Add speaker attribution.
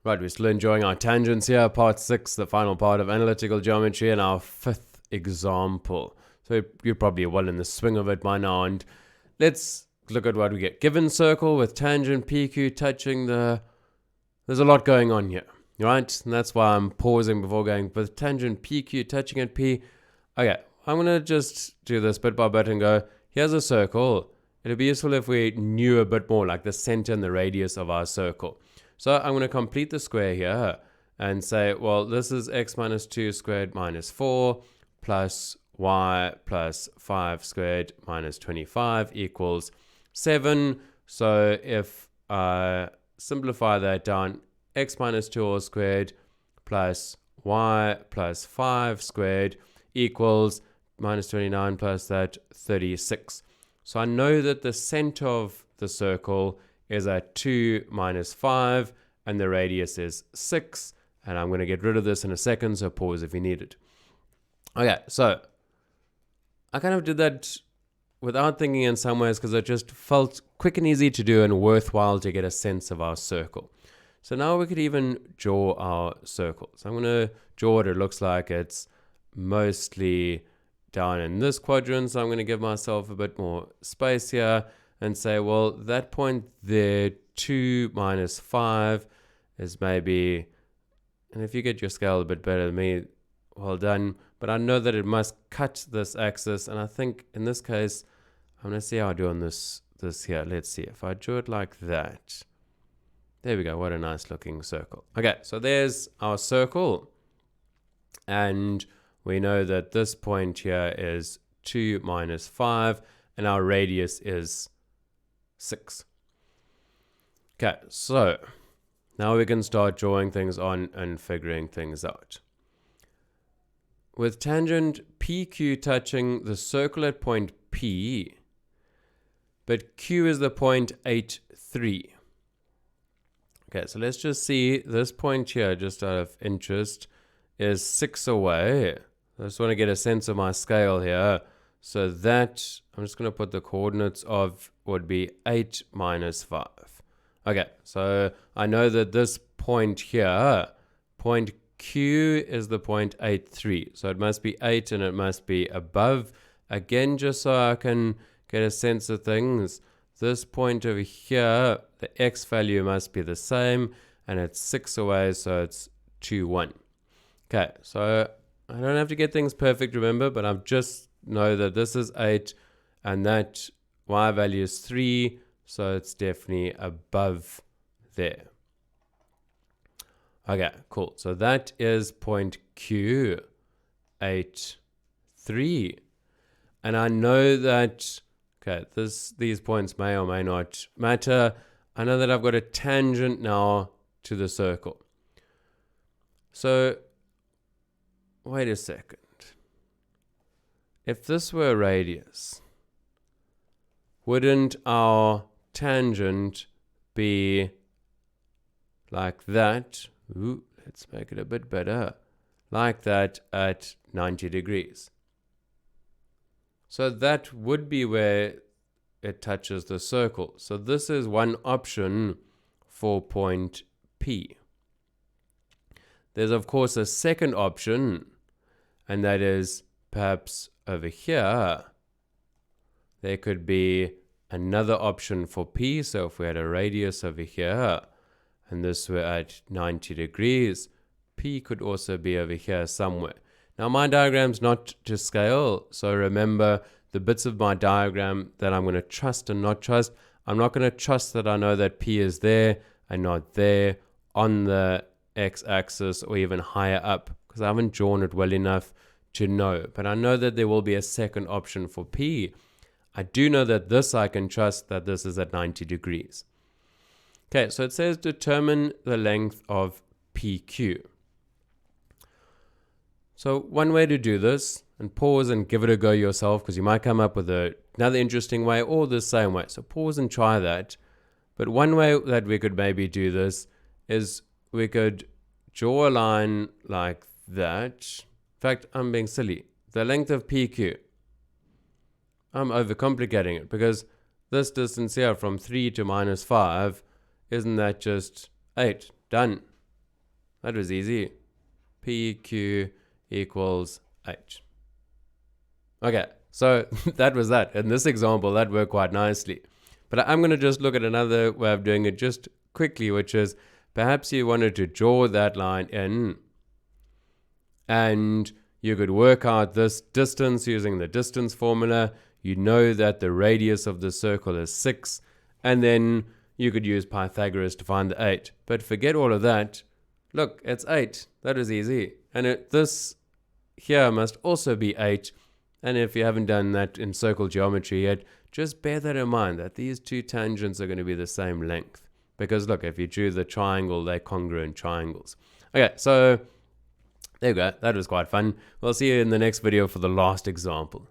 Speaker 1: Right, we're still enjoying our tangents here, part 6, the final part of analytical geometry, and our 5th example. So you're probably well in the swing of it by now, and let's look at what we get. Given circle with tangent PQ touching the... There's a lot going on here, right? And that's why I'm pausing before going with tangent PQ touching at P. Okay, I'm going to just do this bit by bit and go, here's a circle. It'd be useful if we knew a bit more, like the center and the radius of our circle. So I'm going to complete the square here and say, well, this is x minus 2 squared minus 4 plus y plus 5 squared minus 25 equals 7. So if I simplify that down, x minus 2 all squared plus y plus 5 squared equals minus 29 plus that 36. So I know that the center of the circle is at 2 minus 5, and the radius is 6. And I'm going to get rid of this in a second, so pause if you need it. Okay, so I kind of did that without thinking in some ways because it just felt quick and easy to do and worthwhile to get a sense of our circle. So now we could even draw our circle. So I'm going to draw what it looks like. It's mostly down in this quadrant, so I'm going to give myself a bit more space here and say, well, that point there, 2 minus 5 is maybe, and if you get your scale a bit better than me, well done. But I know that it must cut this axis, and I think in this case, I'm going to see how I do on this here. Let's see. If I draw it like that, there we go. What a nice looking circle. Okay, so there's our circle, and we know that this point here is 2 minus 5, and our radius is 6. Okay, so now we can start drawing things on and figuring things out. With tangent PQ touching the circle at point P, but Q is the point 8, 3. Okay, so let's just see this point here, just out of interest, is 6 away. I just want to get a sense of my scale here. So that, I'm just going to put the coordinates of, would be 8 minus 5. Okay, so I know that this point here, point Q is the point 8, 3. So it must be 8 and it must be above. Again, just so I can get a sense of things, this point over here, the x value must be the same, and it's 6 away, so it's 2, 1. Okay, so I don't have to get things perfect, remember, but I just know that this is 8 and that y value is 3, so it's definitely above there. Okay, cool. So that is point Q, 8, 3. And I know that, okay, these points may or may not matter. I know that I've got a tangent now to the circle. So wait a second. If this were a radius, wouldn't our tangent be like that? Ooh, let's make it a bit better. Like that at 90 degrees. So that would be where it touches the circle. So this is one option for point P. There's of course a second option, and that is perhaps over here. There could be another option for P. So if we had a radius over here, and this were at 90 degrees, P could also be over here somewhere. Now my diagram's not to scale, so remember the bits of my diagram that I'm going to trust and not trust. I'm not going to trust that I know that P is there and not there on the x-axis or even higher up, because I haven't drawn it well enough to know. But I know that there will be a second option for P. I do know that this I can trust that this is at 90 degrees. Okay, so it says determine the length of PQ. So one way to do this, and pause and give it a go yourself, because you might come up with another interesting way or the same way. So pause and try that. But one way that we could maybe do this is we could draw a line like that. In fact, I'm being silly. The length of PQ. I'm overcomplicating it because this distance here from 3 to minus 5, isn't that just 8? Done. That was easy. PQ equals H. Okay, so that was that. In this example, that worked quite nicely. But I'm going to just look at another way of doing it just quickly, which is perhaps you wanted to draw that line in, and you could work out this distance using the distance formula. You know that the radius of the circle is 6, and then you could use Pythagoras to find the 8. But forget all of that. Look, it's 8. That is easy. And this here must also be 8. And if you haven't done that in circle geometry yet, just bear that in mind, that these two tangents are going to be the same length. Because look, if you drew the triangle, they're congruent triangles. Okay, so there you go. That was quite fun. We'll see you in the next video for the last example.